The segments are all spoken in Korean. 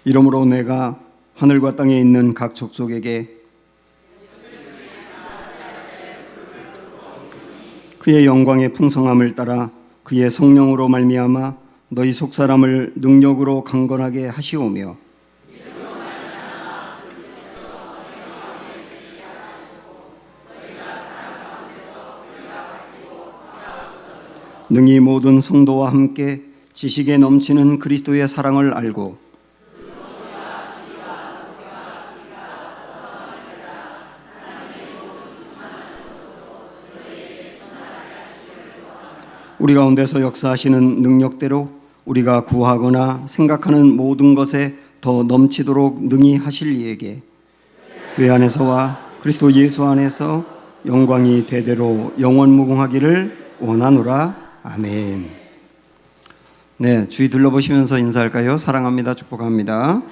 이러므로 내가 하늘과 땅에 있는 각 족속에게 그의 영광의 풍성함을 따라 그의 성령으로 말미암아 너희 속사람을 능력으로 강건하게 하시오며 능히 모든 성도와 함께 지식에 넘치는 그리스도의 사랑을 알고 우리 가운데서 역사하시는 능력대로 우리가 구하거나 생각하는 모든 것에 더 넘치도록 능히 하실 이에게 교회 안에서와 그리스도 예수 안에서 영광이 대대로 영원무궁하기를 원하노라. 아멘. 네, 주위 둘러보시면서 인사할까요? 사랑합니다. 축복합니다.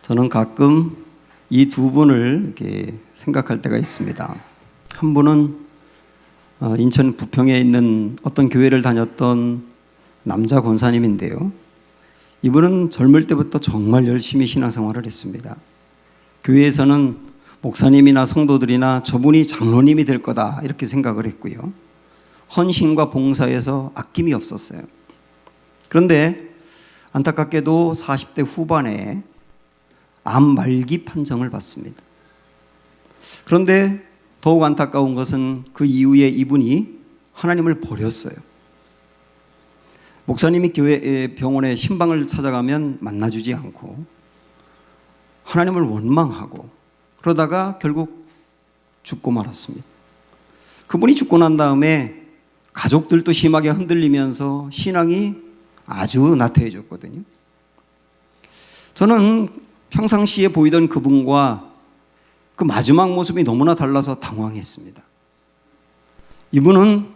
저는 가끔 이 두 분을 이렇게 생각할 때가 있습니다. 한 분은 인천 부평에 있는 어떤 교회를 다녔던 남자 권사님인데요. 이분은 젊을 때부터 정말 열심히 신앙생활을 했습니다. 교회에서는 목사님이나 성도들이나 저분이 장로님이 될 거다 이렇게 생각을 했고요. 헌신과 봉사에서 아낌이 없었어요. 그런데 안타깝게도 40대 후반에 암 말기 판정을 받습니다. 그런데 더욱 안타까운 것은 그 이후에 이분이 하나님을 버렸어요. 목사님이 교회 병원에 신방을 찾아가면 만나주지 않고 하나님을 원망하고 그러다가 결국 죽고 말았습니다. 그분이 죽고 난 다음에 가족들도 심하게 흔들리면서 신앙이 아주 나태해졌거든요. 저는 평상시에 보이던 그분과 그 마지막 모습이 너무나 달라서 당황했습니다. 이분은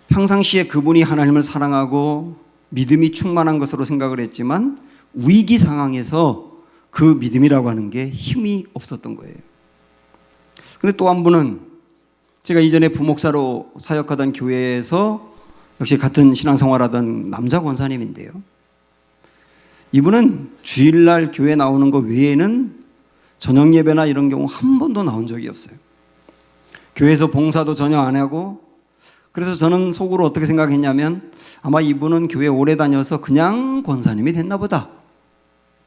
평상시에 그분이 하나님을 사랑하고 믿음이 충만한 것으로 생각을 했지만 위기 상황에서 그 믿음이라고 하는 게 힘이 없었던 거예요. 그런데 또 한 분은 제가 이전에 부목사로 사역하던 교회에서 역시 같은 신앙생활하던 남자 권사님인데요. 이분은 주일날 교회 나오는 것 외에는 저녁 예배나 이런 경우 한 번도 나온 적이 없어요. 교회에서 봉사도 전혀 안 하고, 그래서 저는 속으로 어떻게 생각했냐면 아마 이분은 교회 오래 다녀서 그냥 권사님이 됐나 보다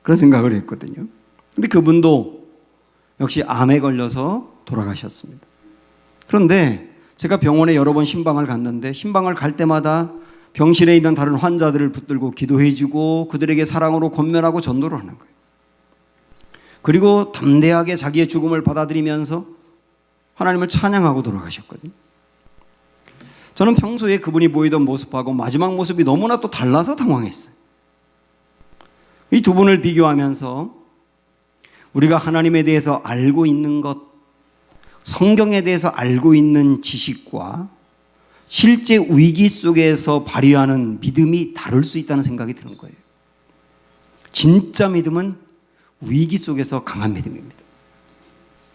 그런 생각을 했거든요. 근데 그분도 역시 암에 걸려서 돌아가셨습니다. 그런데 제가 병원에 여러 번 신방을 갔는데 신방을 갈 때마다 병실에 있는 다른 환자들을 붙들고 기도해주고 그들에게 사랑으로 권면하고 전도를 하는 거예요. 그리고 담대하게 자기의 죽음을 받아들이면서 하나님을 찬양하고 돌아가셨거든요. 저는 평소에 그분이 보이던 모습하고 마지막 모습이 너무나 또 달라서 당황했어요. 이 두 분을 비교하면서 우리가 하나님에 대해서 알고 있는 것, 성경에 대해서 알고 있는 지식과 실제 위기 속에서 발휘하는 믿음이 다를 수 있다는 생각이 드는 거예요. 진짜 믿음은 위기 속에서 강한 믿음입니다.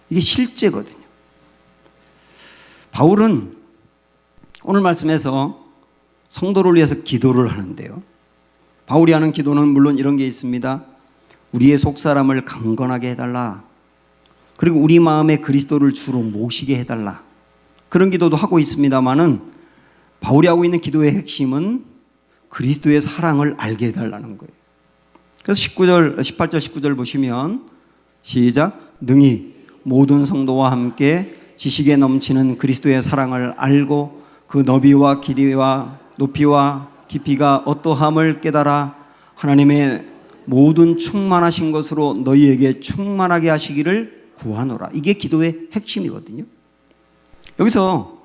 이게 실제거든요. 바울은 오늘 말씀에서 성도를 위해서 기도를 하는데요. 바울이 하는 기도는 물론 이런 게 있습니다. 우리의 속사람을 강건하게 해달라. 그리고 우리 마음에 그리스도를 주로 모시게 해달라. 그런 기도도 하고 있습니다만은 바울이 하고 있는 기도의 핵심은 그리스도의 사랑을 알게 해달라는 거예요. 그래서 18절 19절 보시면 시작. 능히 모든 성도와 함께 지식에 넘치는 그리스도의 사랑을 알고 그 너비와 길이와 높이와 깊이가 어떠함을 깨달아 하나님의 모든 충만하신 것으로 너희에게 충만하게 하시기를 구하노라. 이게 기도의 핵심이거든요. 여기서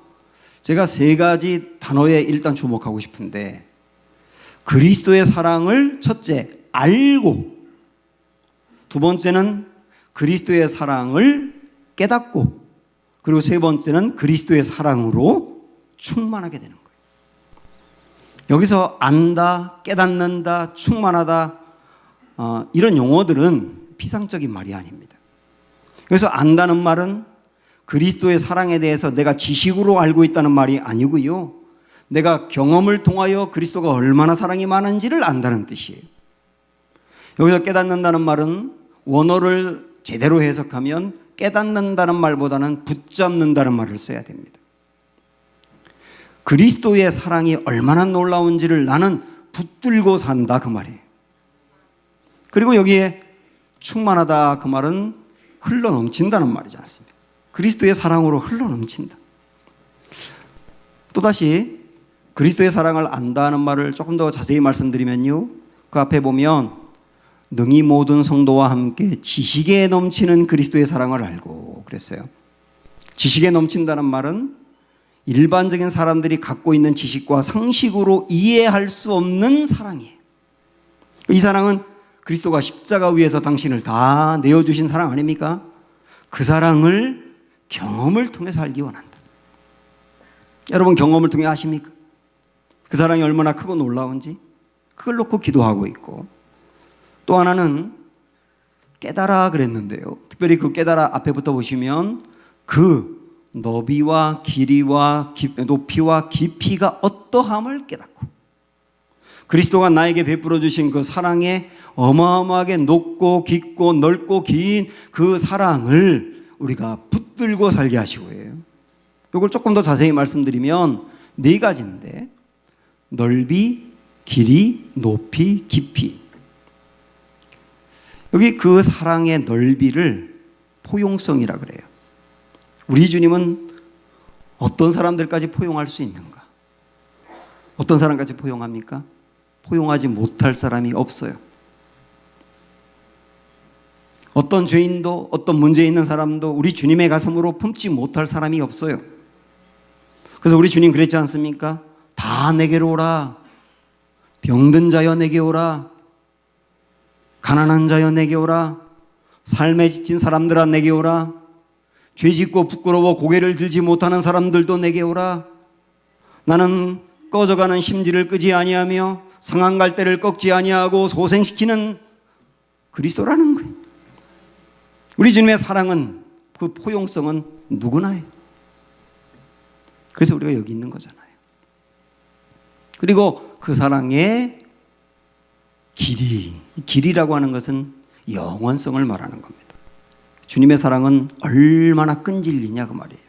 제가 세 가지 단어에 일단 주목하고 싶은데, 그리스도의 사랑을 첫째 알고, 두 번째는 그리스도의 사랑을 깨닫고, 그리고 세 번째는 그리스도의 사랑으로 충만하게 되는 거예요. 여기서 안다, 깨닫는다, 충만하다, 이런 용어들은 피상적인 말이 아닙니다. 그래서 안다는 말은 그리스도의 사랑에 대해서 내가 지식으로 알고 있다는 말이 아니고요. 내가 경험을 통하여 그리스도가 얼마나 사랑이 많은지를 안다는 뜻이에요. 여기서 깨닫는다는 말은 원어를 제대로 해석하면 깨닫는다는 말보다는 붙잡는다는 말을 써야 됩니다. 그리스도의 사랑이 얼마나 놀라운지를 나는 붙들고 산다 그 말이에요. 그리고 여기에 충만하다 그 말은 흘러넘친다는 말이지 않습니까? 그리스도의 사랑으로 흘러넘친다. 또다시 그리스도의 사랑을 안다는 말을 조금 더 자세히 말씀드리면요, 그 앞에 보면 능히 모든 성도와 함께 지식에 넘치는 그리스도의 사랑을 알고 그랬어요. 지식에 넘친다는 말은 일반적인 사람들이 갖고 있는 지식과 상식으로 이해할 수 없는 사랑이에요. 이 사랑은 그리스도가 십자가 위에서 당신을 다 내어주신 사랑 아닙니까? 그 사랑을 경험을 통해서 알기 원한다. 여러분 경험을 통해 아십니까? 그 사랑이 얼마나 크고 놀라운지 그걸 놓고 기도하고 있고, 또 하나는 깨달아 그랬는데요. 특별히 그 깨달아 앞에부터 보시면 그 너비와 길이와 높이와 깊이가 어떠함을 깨닫고 그리스도가 나에게 베풀어 주신 그 사랑의 어마어마하게 높고 깊고 넓고 긴 그 사랑을 우리가 붙들고 살게 하시고요. 이걸 조금 더 자세히 말씀드리면 네 가지인데, 넓이, 길이, 높이, 깊이. 여기 그 사랑의 넓이를 포용성이라 그래요. 우리 주님은 어떤 사람들까지 포용할 수 있는가? 어떤 사람까지 포용합니까? 포용하지 못할 사람이 없어요. 어떤 죄인도 어떤 문제 있는 사람도 우리 주님의 가슴으로 품지 못할 사람이 없어요. 그래서 우리 주님 그랬지 않습니까? 다 내게로 오라. 병든 자여 내게 오라. 가난한 자여 내게 오라. 삶에 지친 사람들아 내게 오라. 죄짓고 부끄러워 고개를 들지 못하는 사람들도 내게 오라. 나는 꺼져가는 심지를 끄지 아니하며 상한 갈대를 꺾지 아니하고 소생시키는 그리스도라는 거예요. 우리 주님의 사랑은, 그 포용성은 누구나 해요. 그래서 우리가 여기 있는 거잖아요. 그리고 그 사랑의 길이라고 하는 것은 영원성을 말하는 겁니다. 주님의 사랑은 얼마나 끈질기냐 그 말이에요.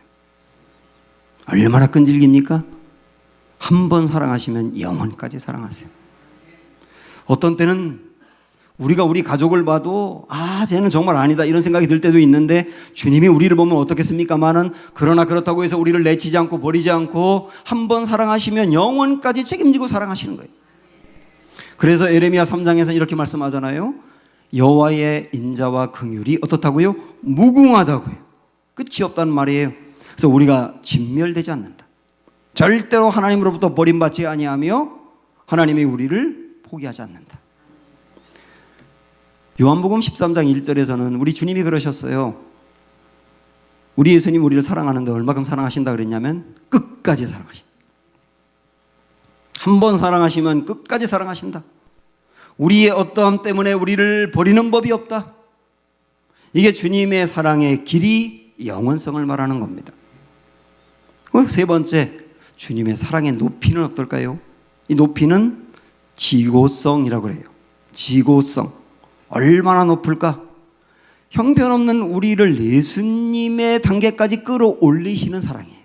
얼마나 끈질깁니까? 한 번 사랑하시면 영원까지 사랑하세요. 어떤 때는 우리가 우리 가족을 봐도 쟤는 정말 아니다 이런 생각이 들 때도 있는데, 주님이 우리를 보면 어떻겠습니까마는 그러나 그렇다고 해서 우리를 내치지 않고 버리지 않고 한 번 사랑하시면 영원까지 책임지고 사랑하시는 거예요. 그래서 에레미야 3장에서 이렇게 말씀하잖아요. 여호와의 인자와 긍휼이 어떻다고요? 무궁하다고요. 끝이 없다는 말이에요. 그래서 우리가 진멸되지 않는다. 절대로 하나님으로부터 버림받지 아니하며 하나님이 우리를 포기하지 않는다. 요한복음 13장 1절에서는 우리 주님이 그러셨어요. 우리 예수님 우리를 사랑하는데 얼마큼 사랑하신다 그랬냐면 끝까지 사랑하신다. 한 번 사랑하시면 끝까지 사랑하신다. 우리의 어떠함 때문에 우리를 버리는 법이 없다. 이게 주님의 사랑의 길이, 영원성을 말하는 겁니다. 세 번째, 주님의 사랑의 높이는 어떨까요? 이 높이는 지고성이라고 해요. 지고성. 얼마나 높을까? 형편없는 우리를 예수님의 단계까지 끌어올리시는 사랑이에요.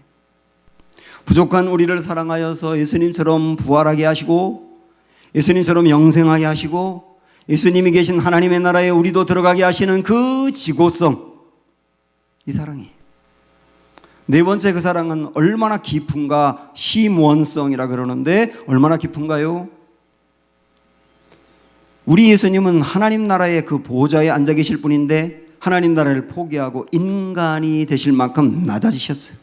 부족한 우리를 사랑하여서 예수님처럼 부활하게 하시고, 예수님처럼 영생하게 하시고, 예수님이 계신 하나님의 나라에 우리도 들어가게 하시는 그 지고성, 이 사랑이에요. 네 번째, 그 사랑은 얼마나 깊은가? 심원성이라 그러는데 얼마나 깊은가요? 우리 예수님은 하나님 나라의 그 보좌에 앉아 계실 분인데 하나님 나라를 포기하고 인간이 되실 만큼 낮아지셨어요.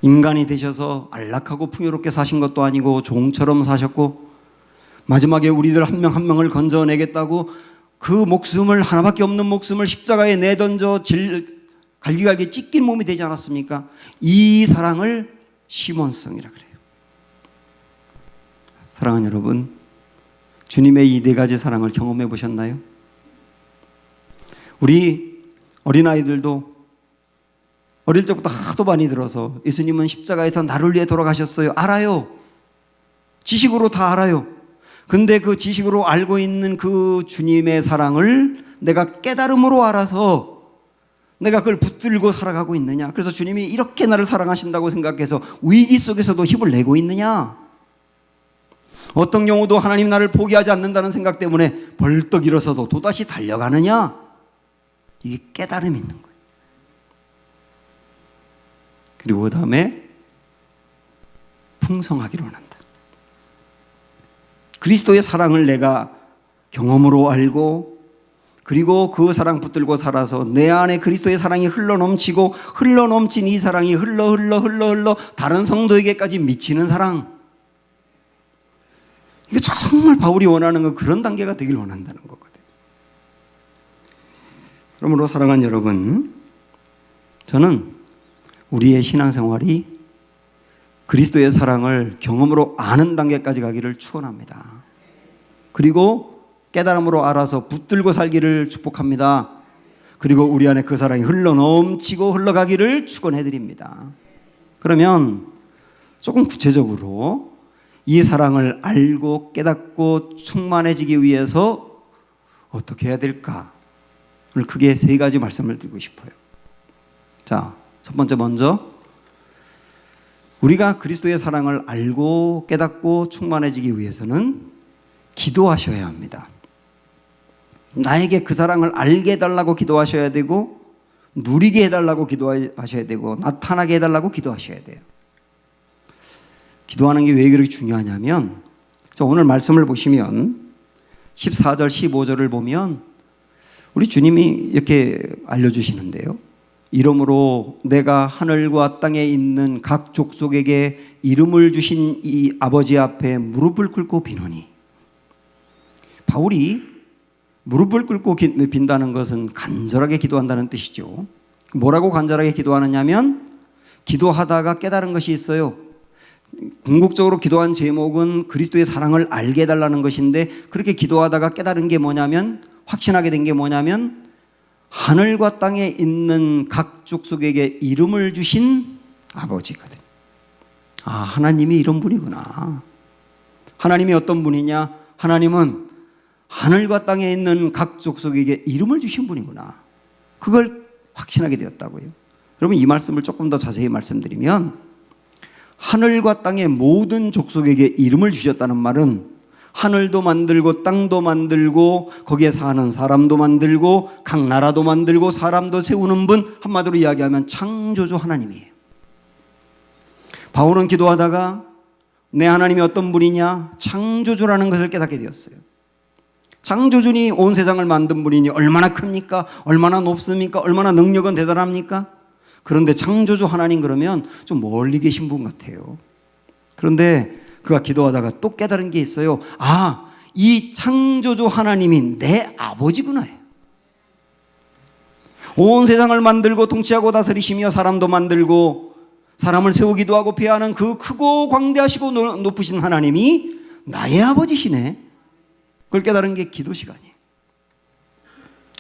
인간이 되셔서 안락하고 풍요롭게 사신 것도 아니고 종처럼 사셨고, 마지막에 우리들 한 명 한 명을 건져내겠다고 그 목숨을, 하나밖에 없는 목숨을 십자가에 내던져 갈기갈기 찢긴 몸이 되지 않았습니까? 이 사랑을 심원성이라 그래요. 사랑하는 여러분, 주님의 이 네 가지 사랑을 경험해 보셨나요? 우리 어린아이들도 어릴 적부터 하도 많이 들어서 예수님은 십자가에서 나를 위해 돌아가셨어요. 알아요. 지식으로 다 알아요. 근데 그 지식으로 알고 있는 그 주님의 사랑을 내가 깨달음으로 알아서 내가 그걸 붙들고 살아가고 있느냐? 그래서 주님이 이렇게 나를 사랑하신다고 생각해서 위기 속에서도 힘을 내고 있느냐? 어떤 경우도 하나님 나를 포기하지 않는다는 생각 때문에 벌떡 일어서도 또다시 달려가느냐? 이게 깨달음이 있는 거예요. 그리고 그 다음에 풍성하기로 한다. 그리스도의 사랑을 내가 경험으로 알고 그리고 그 사랑 붙들고 살아서 내 안에 그리스도의 사랑이 흘러넘치고 흘러넘친 이 사랑이 흘러 다른 성도에게까지 미치는 사랑. 이게 정말 바울이 원하는 건 그런 단계가 되길 원한다는 거거든요. 그러므로 사랑하는 여러분, 저는 우리의 신앙생활이 그리스도의 사랑을 경험으로 아는 단계까지 가기를 축원합니다. 그리고 깨달음으로 알아서 붙들고 살기를 축복합니다. 그리고 우리 안에 그 사랑이 흘러넘치고 흘러가기를 축원해드립니다. 그러면 조금 구체적으로 이 사랑을 알고 깨닫고 충만해지기 위해서 어떻게 해야 될까? 오늘 크게 세 가지 말씀을 드리고 싶어요. 자, 첫 번째 먼저 우리가 그리스도의 사랑을 알고 깨닫고 충만해지기 위해서는 기도하셔야 합니다. 나에게 그 사랑을 알게 해달라고 기도하셔야 되고 누리게 해달라고 기도하셔야 되고 나타나게 해달라고 기도하셔야 돼요. 기도하는 게 왜 그렇게 중요하냐면 오늘 말씀을 보시면 14절 15절을 보면 우리 주님이 이렇게 알려주시는데요. 이러므로 내가 하늘과 땅에 있는 각 족속에게 이름을 주신 이 아버지 앞에 무릎을 꿇고 비노니. 바울이 무릎을 꿇고 빈다는 것은 간절하게 기도한다는 뜻이죠. 뭐라고 간절하게 기도하느냐면 기도하다가 깨달은 것이 있어요. 궁극적으로 기도한 제목은 그리스도의 사랑을 알게 해달라는 것인데 그렇게 기도하다가 깨달은 게 뭐냐면 확신하게 된 게 뭐냐면 하늘과 땅에 있는 각 족속에게 이름을 주신 아버지거든. 아, 하나님이 이런 분이구나. 하나님이 어떤 분이냐? 하나님은 하늘과 땅에 있는 각 족속에게 이름을 주신 분이구나. 그걸 확신하게 되었다고요. 여러분 이 말씀을 조금 더 자세히 말씀드리면 하늘과 땅의 모든 족속에게 이름을 주셨다는 말은 하늘도 만들고 땅도 만들고 거기에 사는 사람도 만들고 각 나라도 만들고 사람도 세우는 분, 한마디로 이야기하면 창조주 하나님이에요. 바울은 기도하다가 내 하나님이 어떤 분이냐? 창조주라는 것을 깨닫게 되었어요. 창조주니 온 세상을 만든 분이니 얼마나 큽니까? 얼마나 높습니까? 얼마나 능력은 대단합니까? 그런데 창조주 하나님 그러면 좀 멀리 계신 분 같아요. 그런데 그가 기도하다가 또 깨달은 게 있어요. 아, 이 창조주 하나님이 내 아버지구나. 온 세상을 만들고 통치하고 다스리시며 사람도 만들고 사람을 세우기도 하고 배하는 그 크고 광대하시고 높으신 하나님이 나의 아버지시네. 그걸 깨달은 게 기도 시간이에요.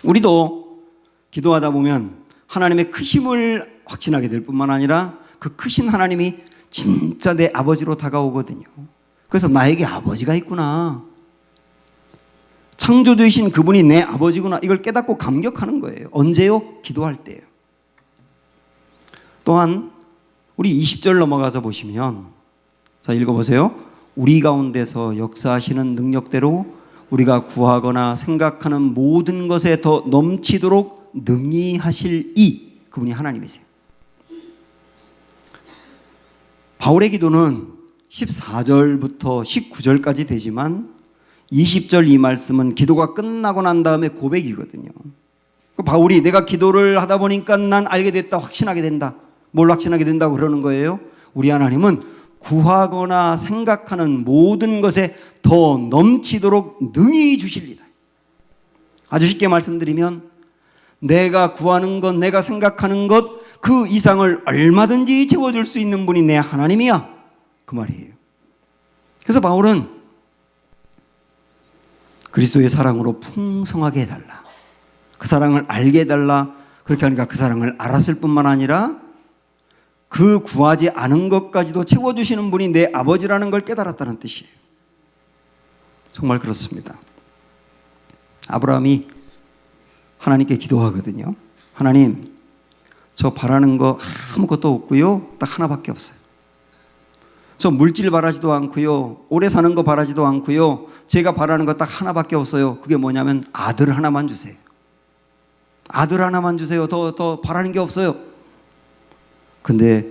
우리도 기도하다 보면 하나님의 크심을 확신하게 될 뿐만 아니라 그 크신 하나님이 진짜 내 아버지로 다가오거든요. 그래서 나에게 아버지가 있구나. 창조주이신 그분이 내 아버지구나. 이걸 깨닫고 감격하는 거예요. 언제요? 기도할 때예요. 또한 우리 20절 넘어가서 보시면 자 읽어보세요. 우리 가운데서 역사하시는 능력대로 우리가 구하거나 생각하는 모든 것에 더 넘치도록 능히 하실 이 그분이 하나님이세요. 바울의 기도는 14절부터 19절까지 되지만 20절 이 말씀은 기도가 끝나고 난 다음에 고백이거든요. 바울이 내가 기도를 하다 보니까 난 알게 됐다, 확신하게 된다. 뭘 확신하게 된다고 그러는 거예요? 우리 하나님은 구하거나 생각하는 모든 것에 더 넘치도록 능히 주실리다. 아주 쉽게 말씀드리면 내가 구하는 것, 내가 생각하는 것 그 이상을 얼마든지 채워줄 수 있는 분이 내 하나님이야. 그 말이에요. 그래서 바울은 그리스도의 사랑으로 풍성하게 해달라. 그 사랑을 알게 해달라. 그렇게 하니까 그 사랑을 알았을 뿐만 아니라 그 구하지 않은 것까지도 채워주시는 분이 내 아버지라는 걸 깨달았다는 뜻이에요. 정말 그렇습니다. 아브라함이 하나님께 기도하거든요. 하나님, 저 바라는 거 아무것도 없고요. 딱 하나밖에 없어요. 저 물질 바라지도 않고요. 오래 사는 거 바라지도 않고요. 제가 바라는 거 딱 하나밖에 없어요. 그게 뭐냐면 아들 하나만 주세요. 아들 하나만 주세요. 더 바라는 게 없어요. 근데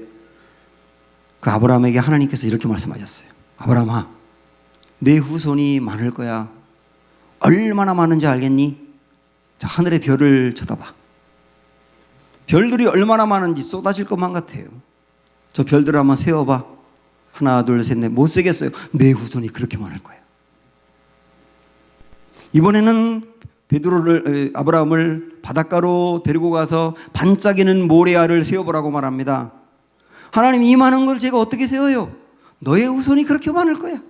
그 아브라함에게 하나님께서 이렇게 말씀하셨어요. 아브라함아, 내 후손이 많을 거야. 얼마나 많은지 알겠니? 자, 하늘의 별을 쳐다봐. 별들이 얼마나 많은지 쏟아질 것만 같아요. 저 별들을 한번 세어봐. 하나, 둘, 셋, 넷. 못 세겠어요. 내 후손이 그렇게 많을 거예요. 이번에는 아브라함을 바닷가로 데리고 가서 반짝이는 모레아를 세어보라고 말합니다. 하나님, 이 많은 걸 제가 어떻게 세워요? 너의 후손이 그렇게 많을 거야.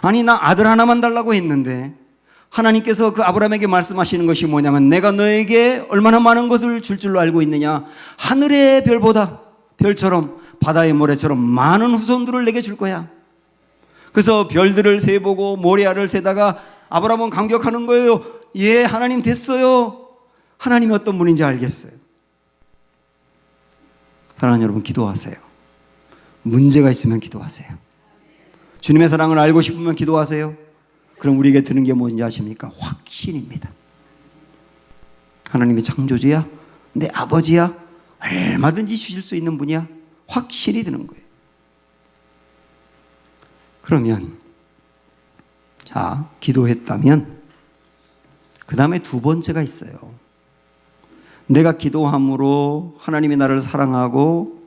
아니, 나 아들 하나만 달라고 했는데 하나님께서 그 아브라함에게 말씀하시는 것이 뭐냐면 내가 너에게 얼마나 많은 것을 줄 줄로 알고 있느냐. 하늘의 별보다 별처럼 바다의 모래처럼 많은 후손들을 내게 줄 거야. 그래서 별들을 세보고 모레아를 세다가 아브라함은 감격하는 거예요. 예, 하나님 됐어요. 하나님이 어떤 분인지 알겠어요. 사랑하는 여러분, 기도하세요. 문제가 있으면 기도하세요. 주님의 사랑을 알고 싶으면 기도하세요. 그럼 우리에게 드는 게 뭔지 아십니까? 확신입니다. 하나님이 창조주야, 내 아버지야, 얼마든지 주실 수 있는 분이야. 확신이 드는 거예요. 그러면 자, 기도했다면 그 다음에 두 번째가 있어요. 내가 기도함으로 하나님이 나를 사랑하고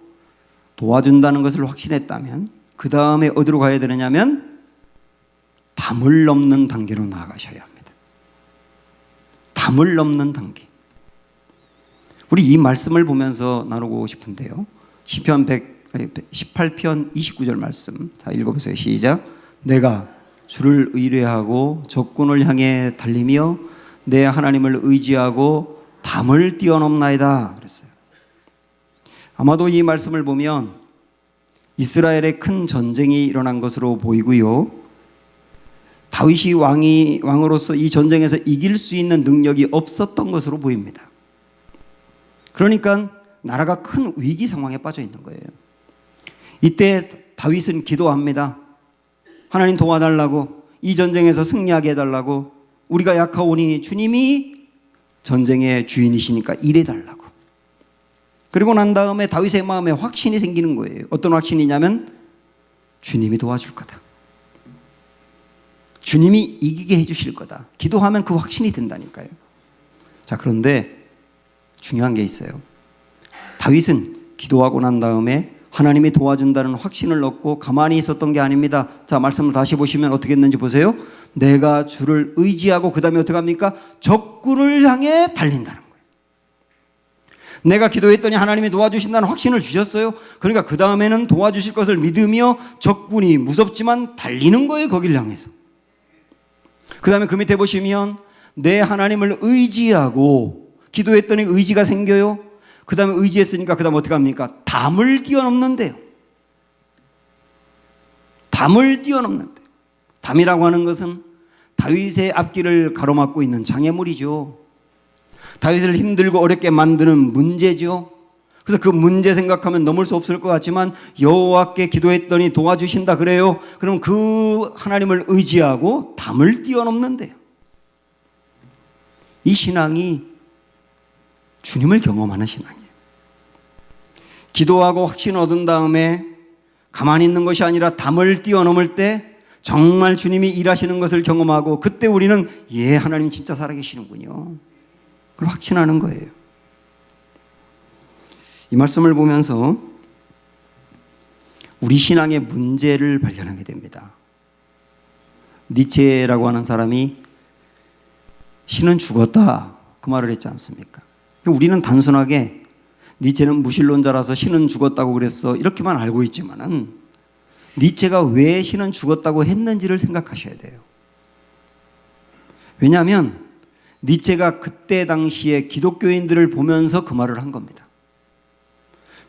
도와준다는 것을 확신했다면 그 다음에 어디로 가야 되느냐면 담을 넘는 단계로 나아가셔야 합니다. 담을 넘는 단계. 우리 이 말씀을 보면서 나누고 싶은데요. 시편 18편 29절 말씀. 자, 읽어보세요. 시작. 내가 주를 의뢰하고 적군을 향해 달리며 내 하나님을 의지하고 담을 뛰어넘나이다 그랬어요. 아마도 이 말씀을 보면 이스라엘의 큰 전쟁이 일어난 것으로 보이고요. 다윗이 왕으로서 이 전쟁에서 이길 수 있는 능력이 없었던 것으로 보입니다. 그러니까 나라가 큰 위기 상황에 빠져 있는 거예요. 이때 다윗은 기도합니다. 하나님 도와달라고, 이 전쟁에서 승리하게 해달라고, 우리가 약하오니 주님이 전쟁의 주인이시니까 일해달라고. 그리고 난 다음에 다윗의 마음에 확신이 생기는 거예요. 어떤 확신이냐면 주님이 도와줄 거다. 주님이 이기게 해주실 거다. 기도하면 그 확신이 든다니까요. 자, 그런데 중요한 게 있어요. 다윗은 기도하고 난 다음에 하나님이 도와준다는 확신을 얻고 가만히 있었던 게 아닙니다. 자, 말씀을 다시 보시면 어떻게 했는지 보세요. 내가 주를 의지하고 그 다음에 어떻게 합니까? 적군을 향해 달린다는 거예요. 내가 기도했더니 하나님이 도와주신다는 확신을 주셨어요. 그러니까 그 다음에는 도와주실 것을 믿으며 적군이 무섭지만 달리는 거예요. 거기를 향해서. 그 다음에 그 밑에 보시면 내 하나님을 의지하고 기도했더니 의지가 생겨요. 그 다음에 의지했으니까 그 다음에 어떻게 합니까? 담을 뛰어넘는데요. 담을 뛰어넘는데요. 담이라고 하는 것은 다윗의 앞길을 가로막고 있는 장애물이죠. 다윗을 힘들고 어렵게 만드는 문제죠. 그래서 그 문제 생각하면 넘을 수 없을 것 같지만 여호와께 기도했더니 도와주신다 그래요. 그럼 그 하나님을 의지하고 담을 뛰어넘는데요. 이 신앙이 주님을 경험하는 신앙이에요. 기도하고 확신 얻은 다음에 가만히 있는 것이 아니라 담을 뛰어넘을 때 정말 주님이 일하시는 것을 경험하고 그때 우리는 예, 하나님 진짜 살아계시는군요. 그걸 확신하는 거예요. 이 말씀을 보면서 우리 신앙의 문제를 발견하게 됩니다. 니체라고 하는 사람이 신은 죽었다 그 말을 했지 않습니까? 우리는 단순하게 니체는 무신론자라서 신은 죽었다고 그랬어 이렇게만 알고 있지만은 니체가 왜 신은 죽었다고 했는지를 생각하셔야 돼요. 왜냐하면 니체가 그때 당시에 기독교인들을 보면서 그 말을 한 겁니다.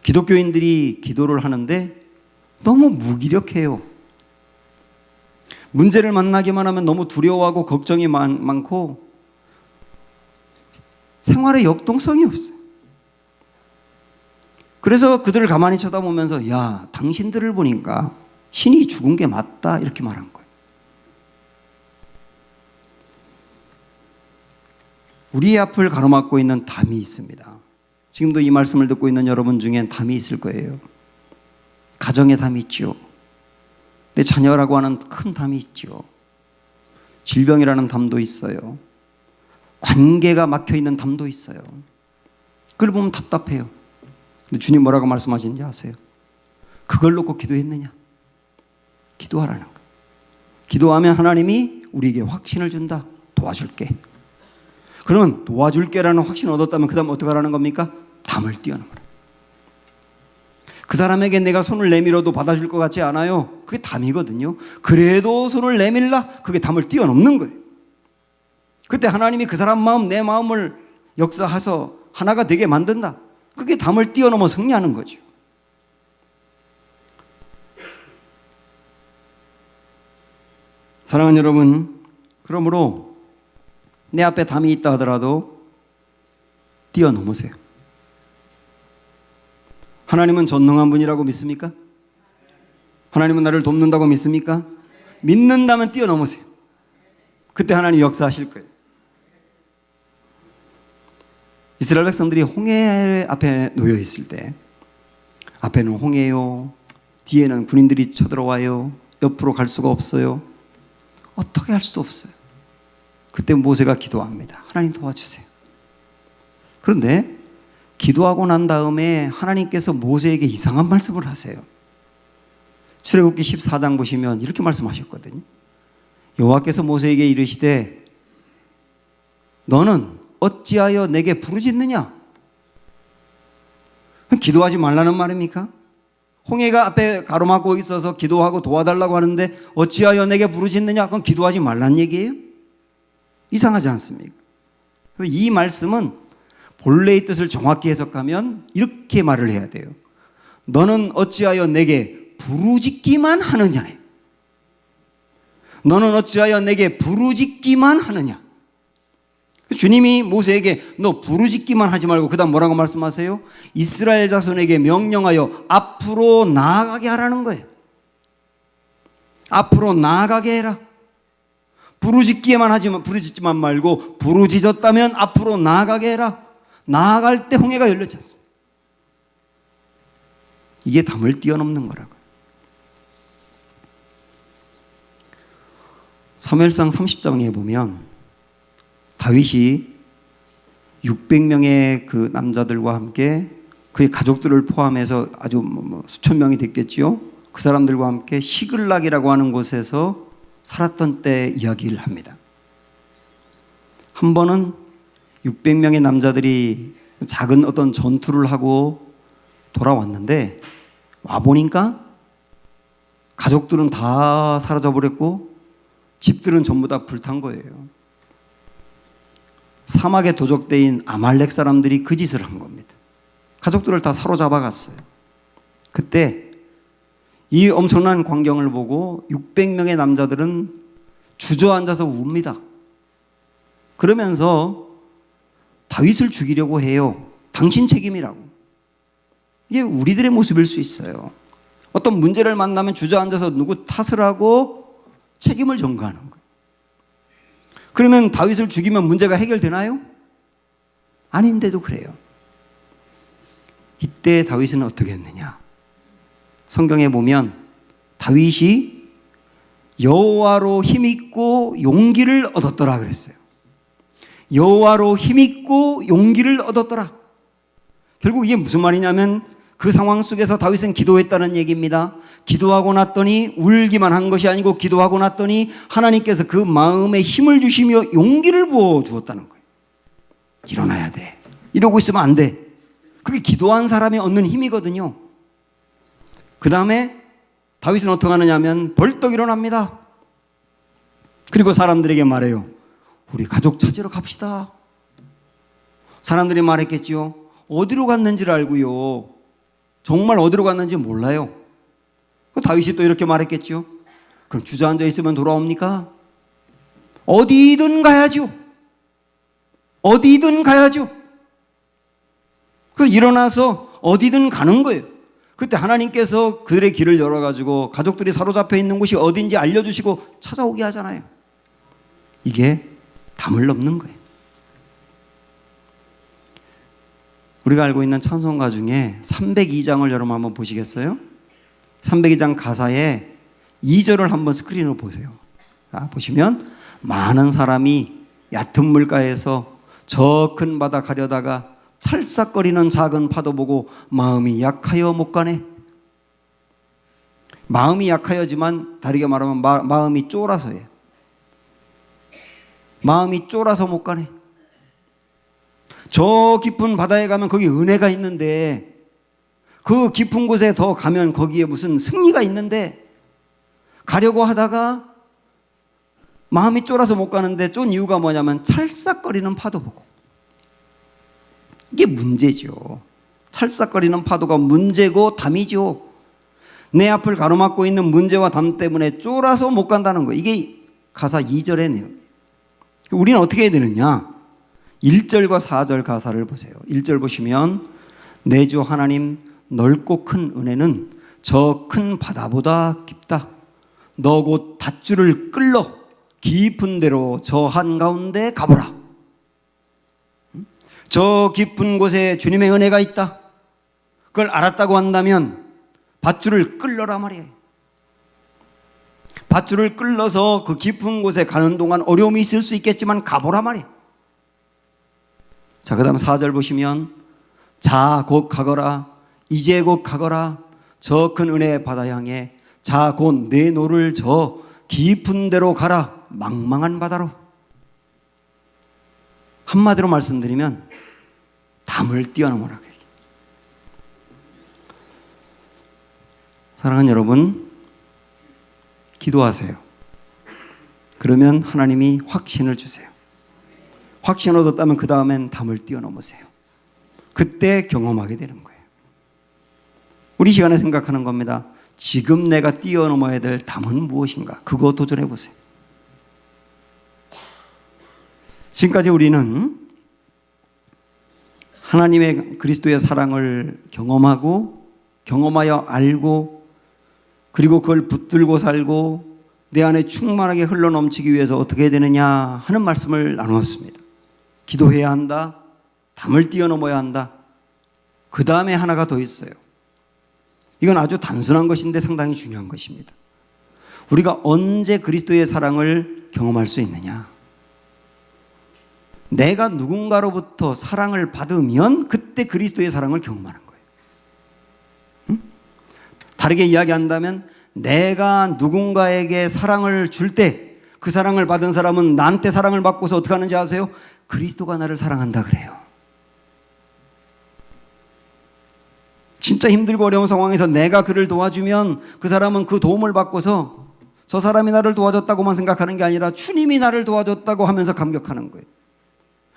기독교인들이 기도를 하는데 너무 무기력해요. 문제를 만나기만 하면 너무 두려워하고 걱정이 많고 생활에 역동성이 없어요. 그래서 그들을 가만히 쳐다보면서 야, 당신들을 보니까 신이 죽은 게 맞다 이렇게 말한 거예요. 우리의 앞을 가로막고 있는 담이 있습니다. 지금도 이 말씀을 듣고 있는 여러분 중엔 담이 있을 거예요. 가정의 담이 있죠. 내 자녀라고 하는 큰 담이 있죠. 질병이라는 담도 있어요. 관계가 막혀있는 담도 있어요. 그걸 보면 답답해요. 근데 주님 뭐라고 말씀하시는지 아세요? 그걸 놓고 기도했느냐? 기도하라는 거예요. 기도하면 하나님이 우리에게 확신을 준다. 도와줄게. 그러면 도와줄게라는 확신을 얻었다면 그 다음 어떻게 하라는 겁니까? 담을 뛰어넘어라. 그 사람에게 내가 손을 내밀어도 받아줄 것 같지 않아요. 그게 담이거든요. 그래도 손을 내밀라. 그게 담을 뛰어넘는 거예요. 그때 하나님이 그 사람 마음, 내 마음을 역사해서 하나가 되게 만든다. 그게 담을 뛰어넘어 승리하는 거죠. 사랑하는 여러분, 그러므로 내 앞에 담이 있다 하더라도 뛰어넘으세요. 하나님은 전능한 분이라고 믿습니까? 하나님은 나를 돕는다고 믿습니까? 믿는다면 뛰어넘으세요. 그때 하나님 역사하실 거예요. 이스라엘 백성들이 홍해 앞에 놓여 있을 때 앞에는 홍해요, 뒤에는 군인들이 쳐들어와요, 옆으로 갈 수가 없어요. 어떻게 할 수도 없어요. 그때 모세가 기도합니다. 하나님 도와주세요. 그런데 기도하고 난 다음에 하나님께서 모세에게 이상한 말씀을 하세요. 출애굽기 14장 보시면 이렇게 말씀하셨거든요. 여호와께서 모세에게 이르시되 너는 어찌하여 내게 부르짖느냐? 기도하지 말라는 말입니까? 홍해가 앞에 가로막고 있어서 기도하고 도와달라고 하는데 어찌하여 내게 부르짖느냐? 그건 기도하지 말란 얘기예요? 이상하지 않습니까? 이 말씀은 본래의 뜻을 정확히 해석하면 이렇게 말을 해야 돼요. 너는 어찌하여 내게 부르짖기만 하느냐? 너는 어찌하여 내게 부르짖기만 하느냐? 주님이 모세에게 너 부르짖기만 하지 말고 그 다음 뭐라고 말씀하세요? 이스라엘 자손에게 명령하여 앞으로 나아가게 하라는 거예요. 앞으로 나아가게 해라. 부르짖지만 말고 부르짖었다면 앞으로 나아가게 해라. 나아갈 때 홍해가 열렸지 않습니까? 이게 담을 뛰어넘는 거라고요. 사무엘상 30장에 보면 다윗이 600명의 그 남자들과 함께 그의 가족들을 포함해서 아주 수천 명이 됐겠지요. 그 사람들과 함께 시글락이라고 하는 곳에서 살았던 때 이야기를 합니다. 한 번은 600명의 남자들이 작은 어떤 전투를 하고 돌아왔는데 와보니까 가족들은 다 사라져버렸고 집들은 전부 다 불탄 거예요. 사막에 도적대인 아말렉 사람들이 그 짓을 한 겁니다. 가족들을 다 사로잡아 갔어요. 그때 이 엄청난 광경을 보고 600명의 남자들은 주저앉아서 웁니다. 그러면서 다윗을 죽이려고 해요. 당신 책임이라고. 이게 우리들의 모습일 수 있어요. 어떤 문제를 만나면 주저앉아서 누구 탓을 하고 책임을 전가하는 거예요. 그러면 다윗을 죽이면 문제가 해결되나요? 아닌데도 그래요. 이때 다윗은 어떻게 했느냐? 성경에 보면 다윗이 여호와로 힘있고 용기를 얻었더라 그랬어요. 여호와로 힘있고 용기를 얻었더라. 결국 이게 무슨 말이냐면 그 상황 속에서 다윗은 기도했다는 얘기입니다. 기도하고 났더니 울기만 한 것이 아니고 기도하고 났더니 하나님께서 그 마음에 힘을 주시며 용기를 부어주었다는 거예요. 일어나야 돼. 이러고 있으면 안 돼. 그게 기도한 사람이 얻는 힘이거든요. 그 다음에 다윗은 어떻게 하느냐 하면 벌떡 일어납니다. 그리고 사람들에게 말해요. 우리 가족 찾으러 갑시다. 사람들이 말했겠지요. 어디로 갔는지를 알고요. 정말 어디로 갔는지 몰라요. 다윗이 또 이렇게 말했겠죠. 그럼 주저앉아 있으면 돌아옵니까? 어디든 가야죠. 어디든 가야죠. 그래서 일어나서 어디든 가는 거예요. 그때 하나님께서 그들의 길을 열어가지고 가족들이 사로잡혀 있는 곳이 어딘지 알려주시고 찾아오게 하잖아요. 이게 담을 넘는 거예요. 우리가 알고 있는 찬송가 중에 302장을 여러분 한번 보시겠어요? 302장 가사에 2절을 한번 스크린으로 보세요. 자, 보시면 많은 사람이 얕은 물가에서 저 큰 바다 가려다가 찰싹거리는 작은 파도 보고 마음이 약하여 못 가네. 마음이 약하여지만 다르게 말하면 마음이 쫄아서예요. 마음이 쫄아서 못 가네. 저 깊은 바다에 가면 거기 은혜가 있는데, 그 깊은 곳에 더 가면 거기에 무슨 승리가 있는데, 가려고 하다가 마음이 쫄아서 못 가는데, 쫀 이유가 뭐냐면 찰싹거리는 파도 보고. 이게 문제죠. 찰싹거리는 파도가 문제고 담이죠. 내 앞을 가로막고 있는 문제와 담 때문에 쫄아서 못 간다는 거예요. 이게 가사 2절의 내용이에요. 우리는 어떻게 해야 되느냐? 1절과 4절 가사를 보세요. 1절 보시면 내 주 하나님 넓고 큰 은혜는 저 큰 바다보다 깊다. 너 곧 닷줄을 끌러 깊은 데로 저 한가운데 가보라. 저 깊은 곳에 주님의 은혜가 있다. 그걸 알았다고 한다면 밧줄을 끌러라 말이에요. 밧줄을 끌러서 그 깊은 곳에 가는 동안 어려움이 있을 수 있겠지만 가보라 말이에요. 자, 그 다음 4절 보시면 자 곧 가거라. 이제 곧 가거라. 저 큰 은혜의 바다 향해 자 곧 내 노를 저 깊은 데로 가라. 망망한 바다로. 한마디로 말씀드리면 담을 뛰어넘어라. 사랑하는 여러분, 기도하세요. 그러면 하나님이 확신을 주세요. 확신을 얻었다면 그 다음엔 담을 뛰어넘으세요. 그때 경험하게 되는 거예요. 우리 시간에 생각하는 겁니다. 지금 내가 뛰어넘어야 될 담은 무엇인가? 그거 도전해 보세요. 지금까지 우리는 하나님의 그리스도의 사랑을 경험하고 경험하여 알고 그리고 그걸 붙들고 살고 내 안에 충만하게 흘러넘치기 위해서 어떻게 해야 되느냐 하는 말씀을 나누었습니다. 기도해야 한다. 담을 뛰어넘어야 한다. 그 다음에 하나가 더 있어요. 이건 아주 단순한 것인데 상당히 중요한 것입니다. 우리가 언제 그리스도의 사랑을 경험할 수 있느냐? 내가 누군가로부터 사랑을 받으면 그때 그리스도의 사랑을 경험하는 거예요. 응? 다르게 이야기한다면 내가 누군가에게 사랑을 줄 때 그 사랑을 받은 사람은 나한테 사랑을 받고서 어떻게 하는지 아세요? 그리스도가 나를 사랑한다 그래요. 진짜 힘들고 어려운 상황에서 내가 그를 도와주면 그 사람은 그 도움을 받고서 저 사람이 나를 도와줬다고만 생각하는 게 아니라 주님이 나를 도와줬다고 하면서 감격하는 거예요.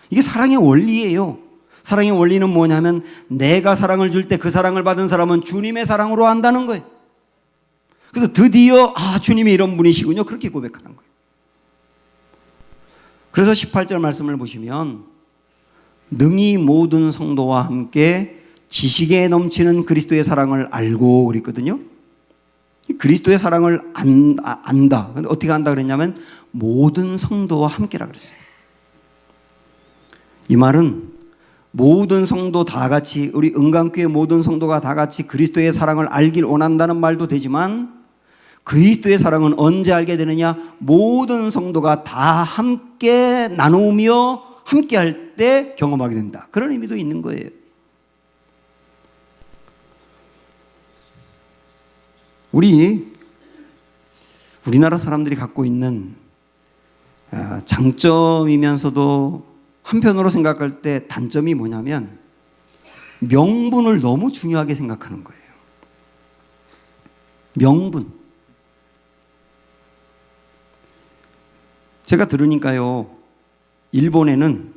이게 사랑의 원리예요. 사랑의 원리는 뭐냐면 내가 사랑을 줄 때 그 사랑을 받은 사람은 주님의 사랑으로 한다는 거예요. 그래서 드디어 주님이 이런 분이시군요. 그렇게 고백하는 거예요. 그래서 18절 말씀을 보시면 능히 모든 성도와 함께 지식에 넘치는 그리스도의 사랑을 알고 그랬거든요. 그리스도의 사랑을 안다. 근데 어떻게 안다 그랬냐면 모든 성도와 함께라 그랬어요. 이 말은 모든 성도 다 같이 우리 은강교회 모든 성도가 다 같이 그리스도의 사랑을 알길 원한다는 말도 되지만 그리스도의 사랑은 언제 알게 되느냐? 모든 성도가 다 함께 나누며 함께 할 때 경험하게 된다. 그런 의미도 있는 거예요. 우리나라 사람들이 갖고 있는 장점이면서도 한편으로 생각할 때 단점이 뭐냐면 명분을 너무 중요하게 생각하는 거예요. 명분. 제가 들으니까요, 일본에는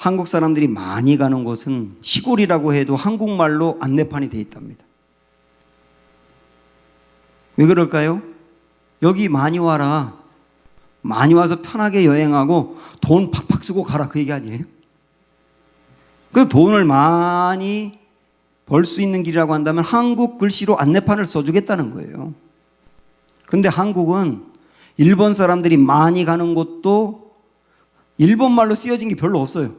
한국 사람들이 많이 가는 곳은 시골이라고 해도 한국말로 안내판이 되어 있답니다. 왜 그럴까요? 여기 많이 와라. 많이 와서 편하게 여행하고 돈 팍팍 쓰고 가라. 그 얘기 아니에요? 그 돈을 많이 벌 수 있는 길이라고 한다면 한국 글씨로 안내판을 써주겠다는 거예요. 근데 한국은 일본 사람들이 많이 가는 곳도 일본말로 쓰여진 게 별로 없어요.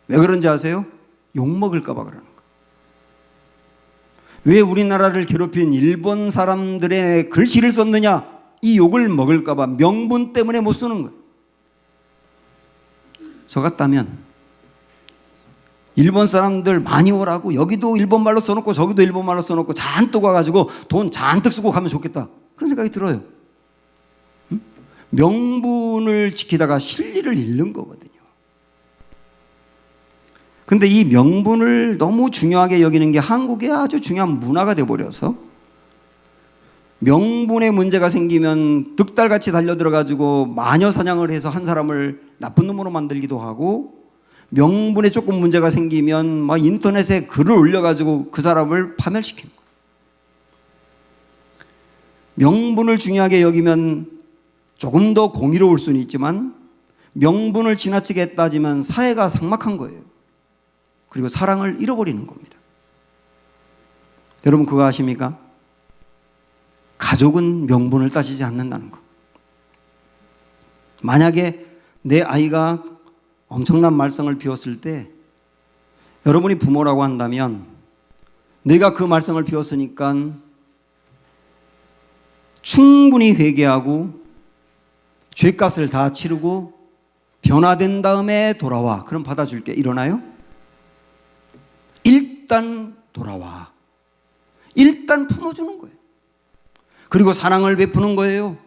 왜 그런지 아세요? 욕먹을까 봐 그러는 거예요. 왜 우리나라를 괴롭힌 일본 사람들의 글씨를 썼느냐? 이 욕을 먹을까 봐 명분 때문에 못 쓰는 거예요. 저 같다면 일본 사람들 많이 오라고 여기도 일본말로 써놓고 저기도 일본말로 써놓고 잔뜩 와가지고 돈 잔뜩 쓰고 가면 좋겠다. 그런 생각이 들어요. 명분을 지키다가 실리를 잃는 거거든요. 근데 이 명분을 너무 중요하게 여기는 게 한국의 아주 중요한 문화가 되어버려서 명분에 문제가 생기면 득달같이 달려들어가지고 마녀 사냥을 해서 한 사람을 나쁜 놈으로 만들기도 하고 명분에 조금 문제가 생기면 막 인터넷에 글을 올려가지고 그 사람을 파멸시키는 거예요. 명분을 중요하게 여기면 조금 더 공의로울 수는 있지만 명분을 지나치게 따지면 사회가 삭막한 거예요. 그리고 사랑을 잃어버리는 겁니다. 여러분 그거 아십니까? 가족은 명분을 따지지 않는다는 거. 만약에 내 아이가 엄청난 말썽을 피웠을 때 여러분이 부모라고 한다면 내가 그 말썽을 피웠으니까 충분히 회개하고 죄값을 다 치르고 변화된 다음에 돌아와. 그럼 받아줄게. 이러나요? 일단 돌아와. 일단 품어주는 거예요. 그리고 사랑을 베푸는 거예요.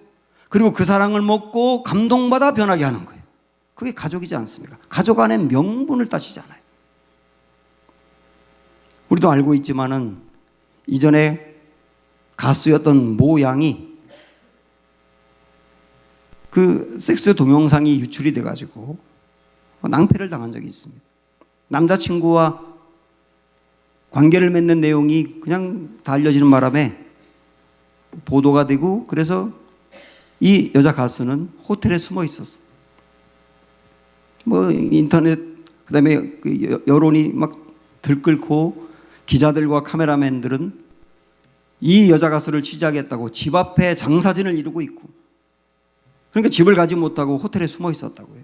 그리고 그 사랑을 먹고 감동받아 변하게 하는 거예요. 그게 가족이지 않습니까? 가족 안에 명분을 따지잖아요. 우리도 알고 있지만은 이전에 가수였던 모 양이 그 섹스 동영상이 유출이 돼가지고 낭패를 당한 적이 있습니다. 남자친구와 관계를 맺는 내용이 그냥 다 알려지는 바람에 보도가 되고 그래서 이 여자 가수는 호텔에 숨어 있었어. 뭐 인터넷 그다음에 그 여론이 막 들끓고 기자들과 카메라맨들은 이 여자 가수를 취재하겠다고 집 앞에 장사진을 이루고 있고 그러니까 집을 가지 못하고 호텔에 숨어 있었다고요.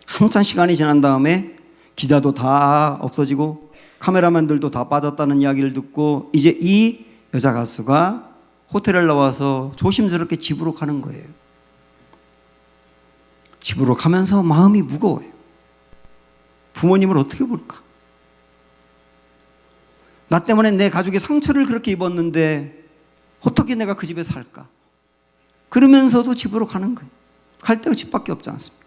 한참 시간이 지난 다음에 기자도 다 없어지고 카메라맨들도 다 빠졌다는 이야기를 듣고 이제 이 여자 가수가 호텔을 나와서 조심스럽게 집으로 가는 거예요. 집으로 가면서 마음이 무거워요. 부모님을 어떻게 볼까? 나 때문에 내 가족이 상처를 그렇게 입었는데 어떻게 내가 그 집에 살까? 그러면서도 집으로 가는 거예요. 갈 데가 집밖에 없지 않습니까?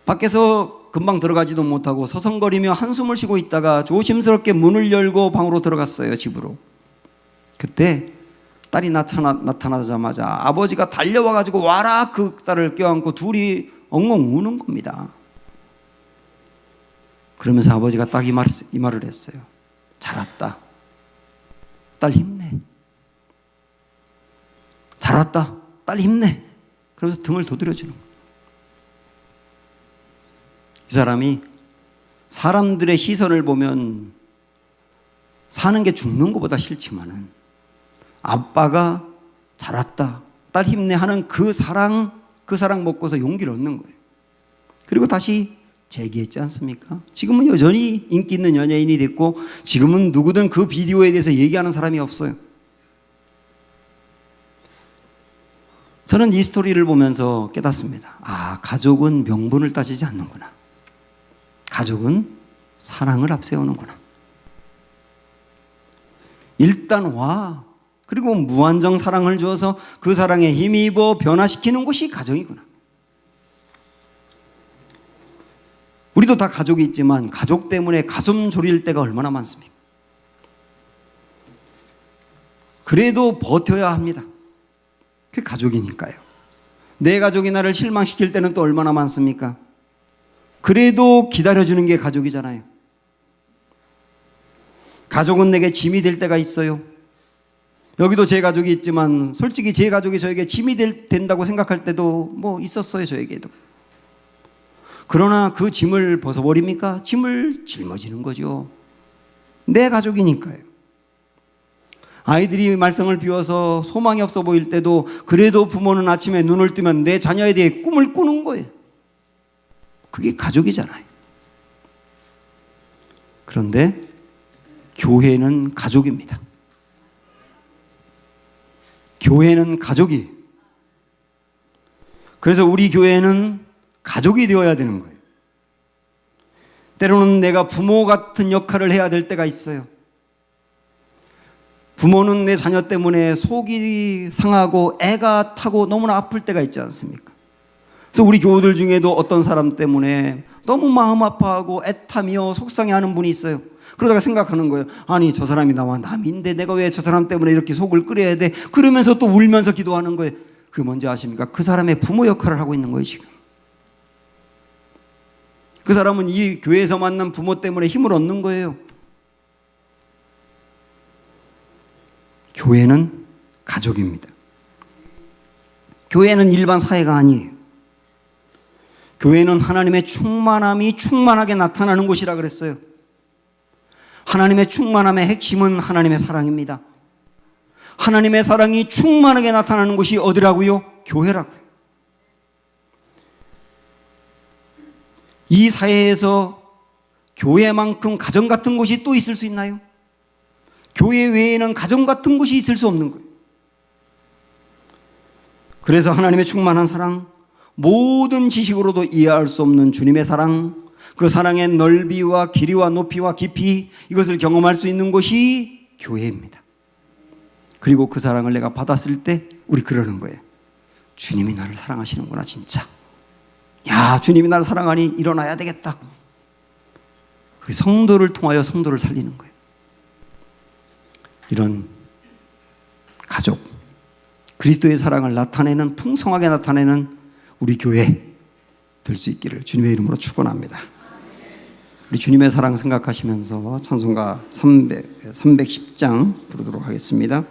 밖에서 금방 들어가지도 못하고 서성거리며 한숨을 쉬고 있다가 조심스럽게 문을 열고 방으로 들어갔어요. 집으로. 그때 딸이 나타나자마자 아버지가 달려와가지고 와라 그 딸을 껴안고 둘이 엉엉 우는 겁니다. 그러면서 아버지가 딱 이 말을 했어요. 잘 왔다. 딸 힘내. 잘 왔다. 딸 힘내. 그러면서 등을 두드려주는 거예요. 이 사람이 사람들의 시선을 보면 사는 게 죽는 것보다 싫지만은 아빠가 잘 왔다. 딸 힘내 하는 그 사랑 먹고서 용기를 얻는 거예요. 그리고 다시 재기했지 않습니까? 지금은 여전히 인기 있는 연예인이 됐고 지금은 누구든 그 비디오에 대해서 얘기하는 사람이 없어요. 저는 이 스토리를 보면서 깨닫습니다. 아, 가족은 명분을 따지지 않는구나. 가족은 사랑을 앞세우는구나. 일단 와. 그리고 무한정 사랑을 주어서 그 사랑에 힘입어 변화시키는 곳이 가정이구나. 우리도 다 가족이 있지만 가족 때문에 가슴 졸일 때가 얼마나 많습니까? 그래도 버텨야 합니다. 그게 가족이니까요. 내 가족이 나를 실망시킬 때는 또 얼마나 많습니까? 그래도 기다려주는 게 가족이잖아요. 가족은 내게 짐이 될 때가 있어요. 여기도 제 가족이 있지만 솔직히 제 가족이 저에게 짐이 된다고 생각할 때도 뭐 있었어요, 저에게도. 그러나 그 짐을 벗어버립니까? 짐을 짊어지는 거죠. 내 가족이니까요. 아이들이 말썽을 피워서 소망이 없어 보일 때도 그래도 부모는 아침에 눈을 뜨면 내 자녀에 대해 꿈을 꾸는 거예요. 그게 가족이잖아요. 그런데 교회는 가족입니다. 교회는 가족이에요. 그래서 우리 교회는 가족이 되어야 되는 거예요. 때로는 내가 부모 같은 역할을 해야 될 때가 있어요. 부모는 내 자녀 때문에 속이 상하고 애가 타고 너무나 아플 때가 있지 않습니까? 그래서 우리 교우들 중에도 어떤 사람 때문에 너무 마음 아파하고 애타며 속상해하는 분이 있어요. 그러다가 생각하는 거예요. 아니, 저 사람이 나와 남인데 내가 왜 저 사람 때문에 이렇게 속을 끓여야 돼? 그러면서 또 울면서 기도하는 거예요. 그게 뭔지 아십니까? 그 사람의 부모 역할을 하고 있는 거예요, 지금. 그 사람은 이 교회에서 만난 부모 때문에 힘을 얻는 거예요. 교회는 가족입니다. 교회는 일반 사회가 아니에요. 교회는 하나님의 충만함이 충만하게 나타나는 곳이라 그랬어요. 하나님의 충만함의 핵심은 하나님의 사랑입니다. 하나님의 사랑이 충만하게 나타나는 곳이 어디라고요? 교회라고요. 이 사회에서 교회만큼 가정 같은 곳이 또 있을 수 있나요? 교회 외에는 가정 같은 곳이 있을 수 없는 거예요. 그래서 하나님의 충만한 사랑, 모든 지식으로도 이해할 수 없는 주님의 사랑, 그 사랑의 넓이와 길이와 높이와 깊이, 이것을 경험할 수 있는 곳이 교회입니다. 그리고 그 사랑을 내가 받았을 때 우리 그러는 거예요. 주님이 나를 사랑하시는구나, 진짜. 야, 주님이 나를 사랑하니 일어나야 되겠다. 그 성도를 통하여 성도를 살리는 거예요. 이런 가족, 그리스도의 사랑을 나타내는, 풍성하게 나타내는 우리 교회 될 수 있기를 주님의 이름으로 축원합니다. 우리 주님의 사랑 생각하시면서 찬송가 310장 부르도록 하겠습니다.